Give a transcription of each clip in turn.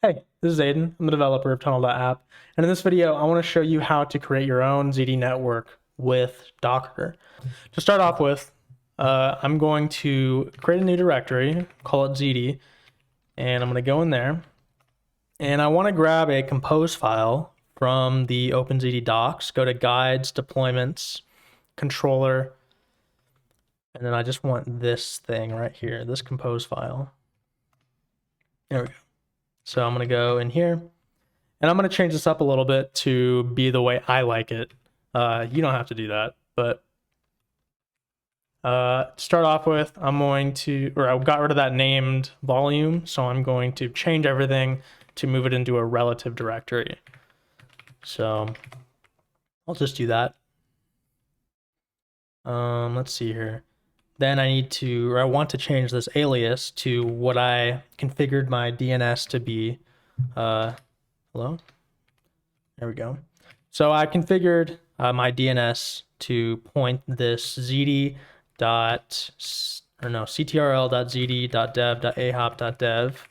Hey, this is Aiden. I'm the developer of Tunnel.app, and in this video, I want to show you how to create your own ZD network with Docker. To start off with, I'm going to create a new directory, call it ZD, and I'm going to go in there, and I want to grab a compose file from the OpenZiti docs, go to guides, deployments, controller, and then I just want this thing right here, this compose file. There we go. So I'm going to go in here. And I'm going to change this up a little bit to be the way I like it. You don't have to do that, but to start off with, I got rid of that named volume, so I'm going to change everything to move it into a relative directory. So I'll just do that. Let's see here. Then I want to change this alias to what I configured my DNS to be. Hello? There we go. So I configured my DNS to point this ctrl.zd.dev.ahop.dev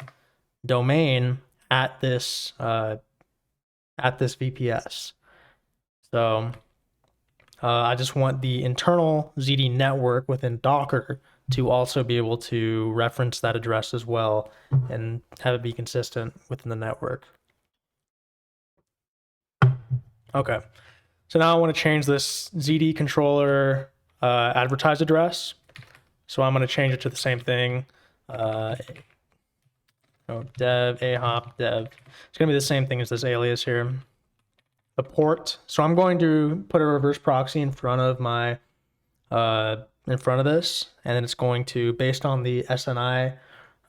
domain at this VPS. So I just want the internal ZD network within Docker to also be able to reference that address as well and have it be consistent within the network. Okay, so now I want to change this ZD controller advertise address. So I'm going to change it to the same thing. Dev, ahop, dev. It's going to be the same thing as this alias here. The port. So I'm going to put a reverse proxy in front of my this, and then it's going to, based on the SNI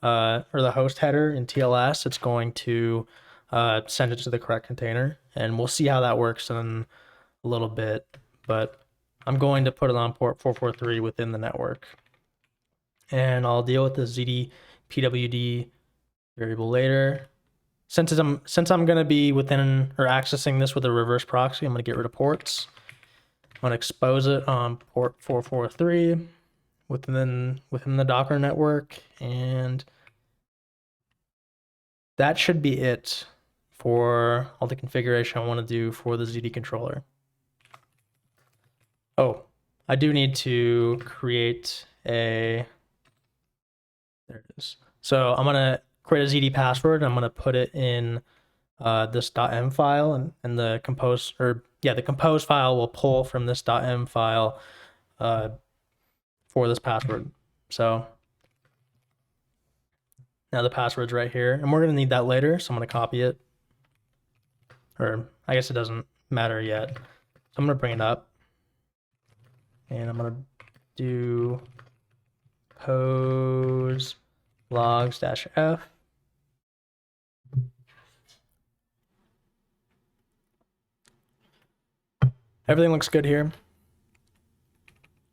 or the host header in TLS, it's going to send it to the correct container, and we'll see how that works in a little bit, but I'm going to put it on port 443 within the network, and I'll deal with the ZD PWD variable later. Since I'm going to be within or accessing this with a reverse proxy, I'm going to get rid of ports. I'm going to expose it on port 443 within the Docker network, and that should be it for all the configuration I want to do for the ZD controller. Oh, I do need to create there it is. So I'm going to create a ZD password. I'm going to put it in this .m file, and the compose file will pull from this .m file for this password. So now the password's right here, and we're going to need that later, so I'm going to copy it. Or I guess it doesn't matter yet. So I'm going to bring it up, and I'm going to do pose logs-f. Everything looks good here.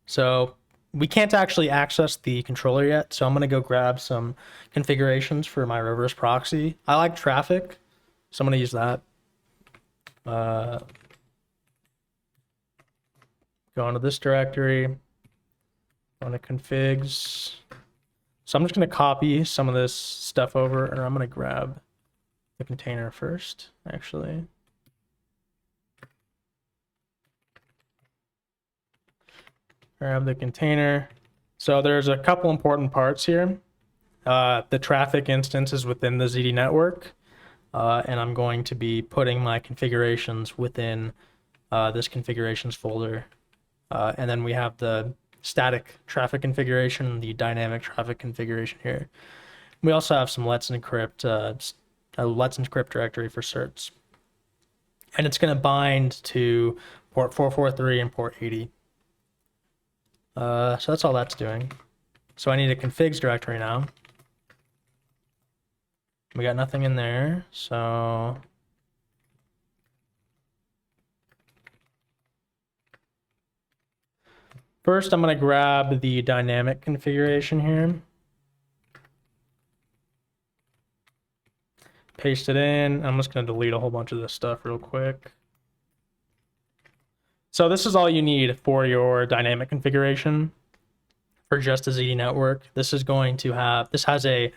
So we can't actually access the controller yet, so I'm going to go grab some configurations for my reverse proxy. I like Traefik, so I'm going to use that. Go into this directory, go into configs. So I'm just going to copy some of this stuff over, or I'm going to grab the container first, actually. Grab the container. So there's a couple important parts here. The Traefik instance is within the ZD network, and I'm going to be putting my configurations within this configurations folder. And then we have the static Traefik configuration and the dynamic Traefik configuration here. We also have some Let's Encrypt, a Let's Encrypt directory for certs. And it's going to bind to port 443 and port 80. So that's all that's doing. So I need a configs directory now. We got nothing in there, so first I'm going to grab the dynamic configuration here. Paste it in. I'm just going to delete a whole bunch of this stuff real quick. So this is all you need for your dynamic configuration for just a ZD network. This is going to have, this has a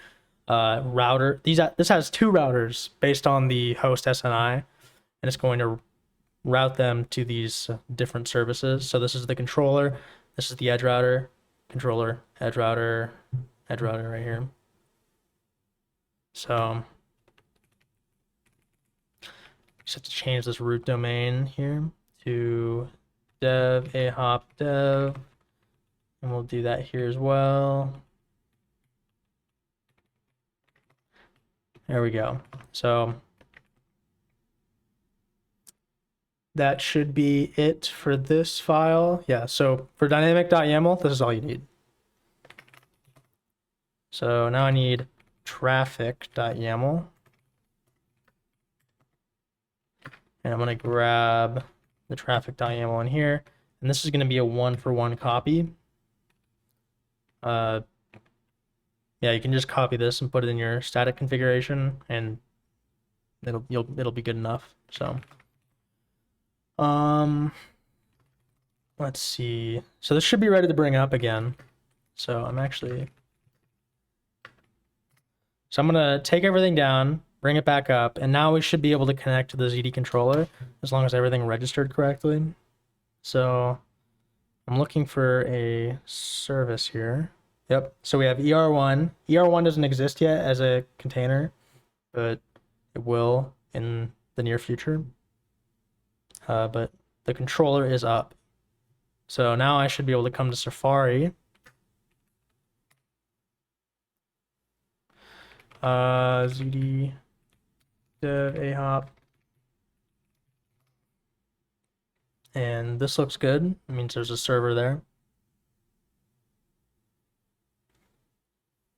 router. This has two routers based on the host SNI, and it's going to route them to these different services. So this is the controller, this is the edge router, controller, edge router right here. So just have to change this root domain here to dev ahop dev, and we'll do that here as well. There we go. So that should be it for this file. Yeah, so for dynamic.yaml, this is all you need. So now I need Traefik.yaml. And I'm going to grab the Traefik.yaml in here. And this is going to be a 1-for-1 copy. Yeah, you can just copy this and put it in your static configuration, and it'll be good enough. So let's see. So this should be ready to bring up again. So I'm gonna take everything down, bring it back up, and now we should be able to connect to the ZT controller as long as everything registered correctly. So I'm looking for a service here. Yep. So we have ER1. ER1 doesn't exist yet as a container, but it will in the near future. But the controller is up. So now I should be able to come to Safari. ZT dev ahop. And this looks good. It means there's a server there.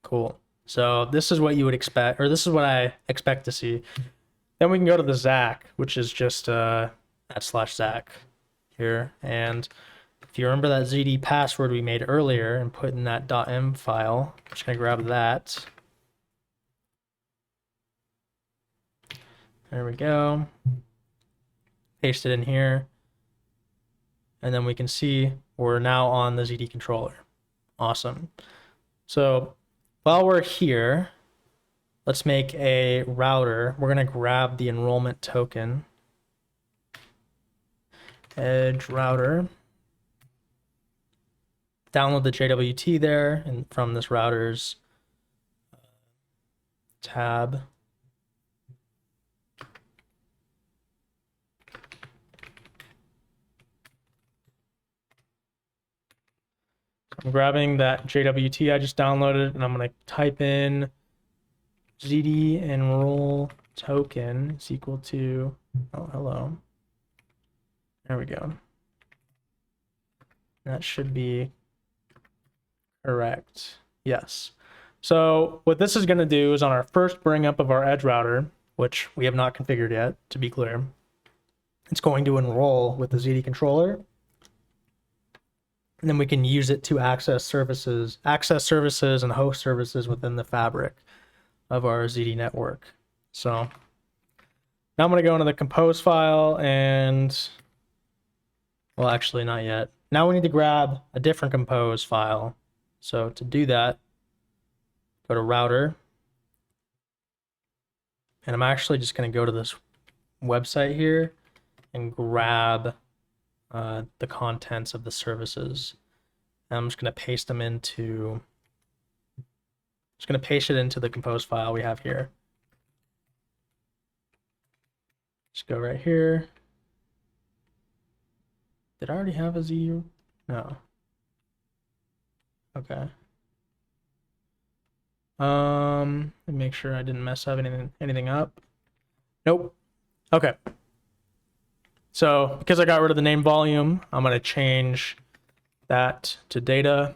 Cool. So this is what you would expect, or this is what I expect to see. Then we can go to the ZAC, which is just @/ZAC here. And if you remember that ZT password we made earlier and put in that .m file, I'm just gonna grab that. There we go. Paste it in here. And then we can see we're now on the ZT controller. Awesome. So while we're here, let's make a router. We're going to grab the enrollment token. Edge router. Download the JWT there and from this router's tab. I'm grabbing that JWT I just downloaded, and I'm going to type in ZT enroll token is equal to, oh, hello. There we go. That should be correct. Yes. So what this is going to do is on our first bring up of our edge router, which we have not configured yet, to be clear, it's going to enroll with the ZT controller. And then we can use it to access services and host services within the fabric of our ZT network. So now I'm going to go into the compose file and, well, actually not yet. Now we need to grab a different compose file. So to do that, go to router. And I'm actually just going to go to this website here and grab the contents of the services. And I'm just going to paste them into, it into the compose file we have here. Just go right here. Did I already have a Z? No. Okay. Let me make sure I didn't mess up anything up. Nope. Okay. So because I got rid of the name volume, I'm going to change that to data.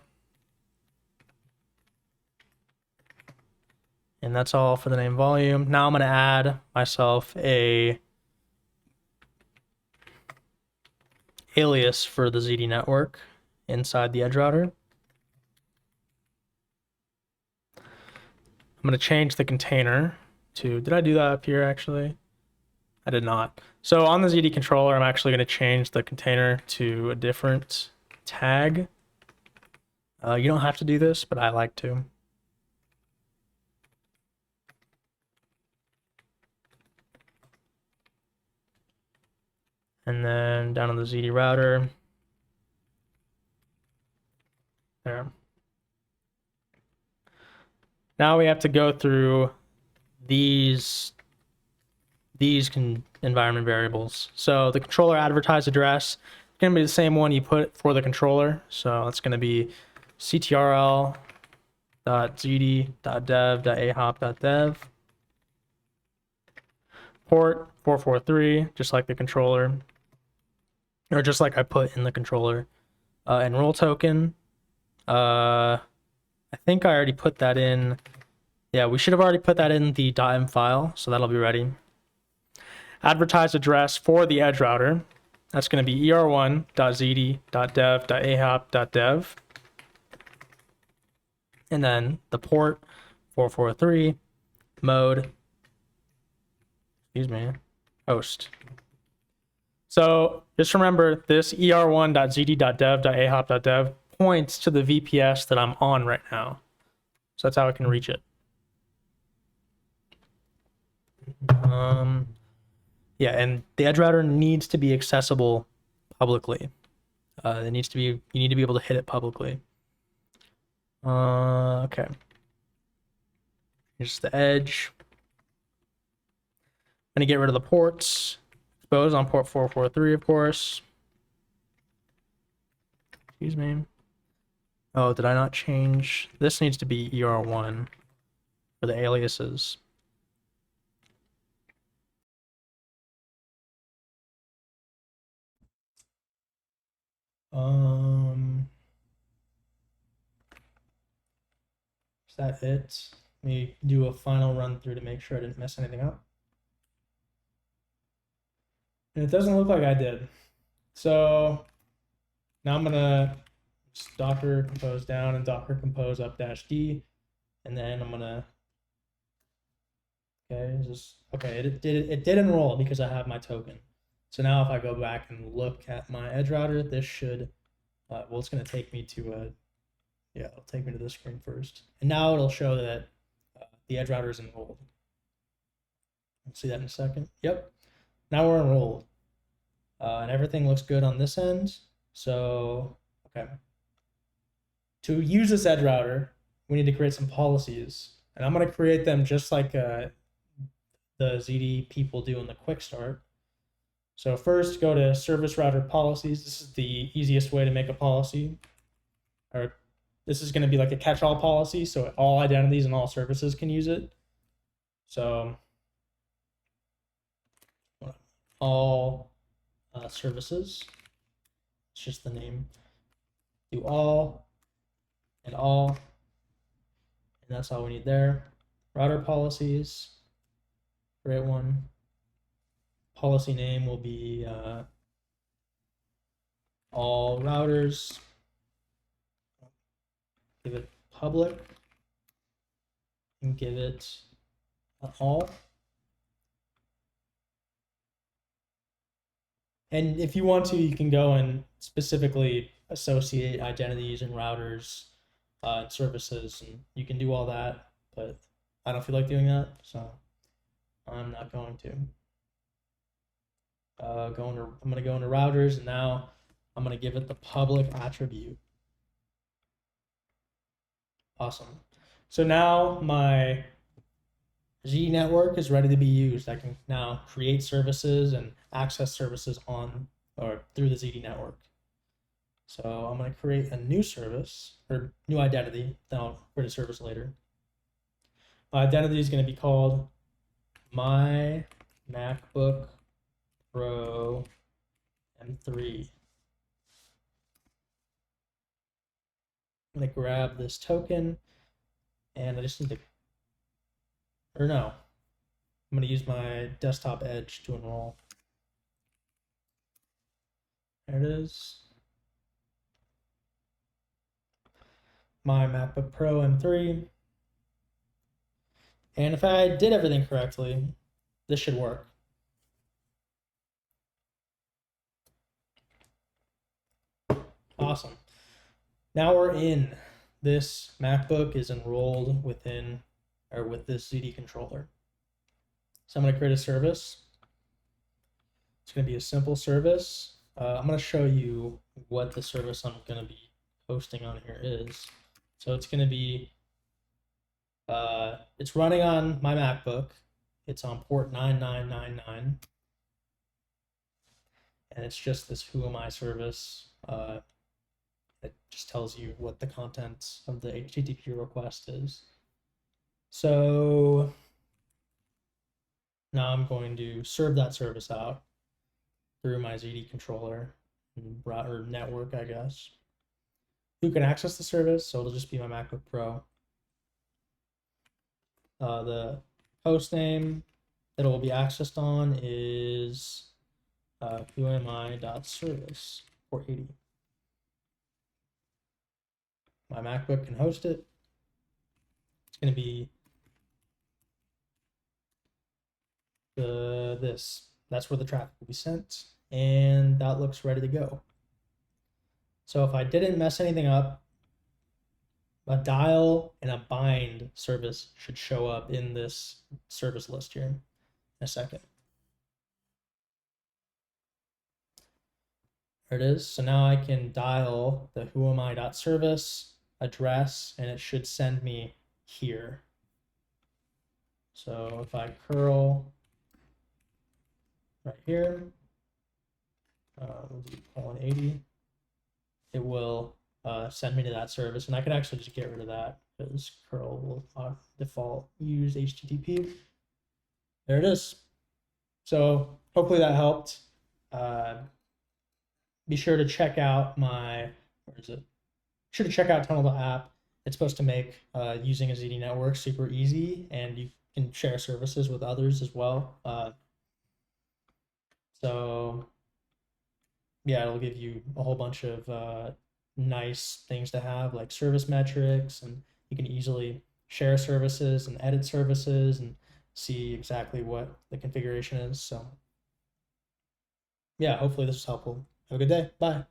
And that's all for the name volume. Now I'm going to add myself a alias for the ZT network inside the edge router. I'm going to change the container to, did I do that up here actually? I did not. So on the ZT controller, I'm actually going to change the container to a different tag. You don't have to do this, but I like to. and then down on the ZD router. There. Now we have to go through these environment variables. So the controller advertised address is going to be the same one you put for the controller. So it's going to be ctrl.zd.dev.ahop.dev. Port 443, just like the controller, or just like I put in the controller. Enroll token. I think I already put that in. Yeah, we should have already put that in the .m file, so that'll be ready. Advertised address for the edge router. That's going to be er1.zd.dev.ahop.dev. And then the port 443, mode, host. So just remember this er1.zd.dev.ahop.dev points to the VPS that I'm on right now. So that's how I can reach it. Yeah, and the edge router needs to be accessible publicly. You need to be able to hit it publicly. Okay. Here's the edge. I'm gonna get rid of the ports. Expose on port 443, of course. Excuse me. Oh, did I not change? This needs to be ER1 for the aliases. Is that it? Let me do a final run through to make sure I didn't mess anything up. And it doesn't look like I did. So now I'm gonna Docker compose down and Docker compose up -d, and then I'm gonna. Okay, it did enroll because I have my token. So now if I go back and look at my edge router, this should, well, it's gonna take me to yeah, it'll take me to this screen first, and now it'll show that the edge router is enrolled. We'll see that in a second. Yep, now we're enrolled. And everything looks good on this end. So, okay. To use this edge router, we need to create some policies. And I'm going to create them just like the ZD people do in the quick start. So first, go to service router policies. This is the easiest way to make a policy. Or this is going to be like a catch-all policy, so all identities and all services can use it. So all services, it's just the name. Do all and all, and that's all we need there. Router policies, create one. Policy name will be all routers. Give it public and give it all. And if you want to, you can go and specifically associate identities and routers and services, and you can do all that, but I don't feel like doing that, so I'm not going to. I'm going to go into routers, and now I'm going to give it the public attribute. Awesome. So now my Z network is ready to be used. I can now create services and access services on or through the ZD network. So I'm going to create a new service or new identity. Then I'll create a service later. My identity is going to be called My MacBook Pro M3. I'm going to grab this token, and I just need to, or no, I'm going to use my desktop edge to enroll. There it is. My MacBook Pro M3. And if I did everything correctly, this should work. Awesome. Now we're in. This MacBook is enrolled within or with this ZD controller. So I'm going to create a service. It's going to be a simple service. I'm going to show you what the service I'm going to be hosting on here is. So it's going to be, it's running on my MacBook. It's on port 9999. And it's just this who am I service. It just tells you what the contents of the HTTP request is. So now I'm going to serve that service out through my ZT controller or network, I guess. Who can access the service? So it'll just be my MacBook Pro. The host name that it will be accessed on is whoami.service 480. My MacBook can host it. It's going to be this. That's where the traffic will be sent, and that looks ready to go. So if I didn't mess anything up, a dial and a bind service should show up in this service list here in a second. There it is. So now I can dial the whoami.service address, and it should send me here. So if I curl right here, colon 80, it will send me to that service, and I can actually just get rid of that because curl will default use HTTP. There it is. So hopefully that helped. Be sure to check out where is it? Be sure to check out Tunnel app. It's supposed to make using a ZT network super easy, and you can share services with others as well. So yeah, it'll give you a whole bunch of nice things to have, like service metrics, and you can easily share services and edit services and see exactly what the configuration is. So yeah, hopefully this was helpful. Have a good day. Bye.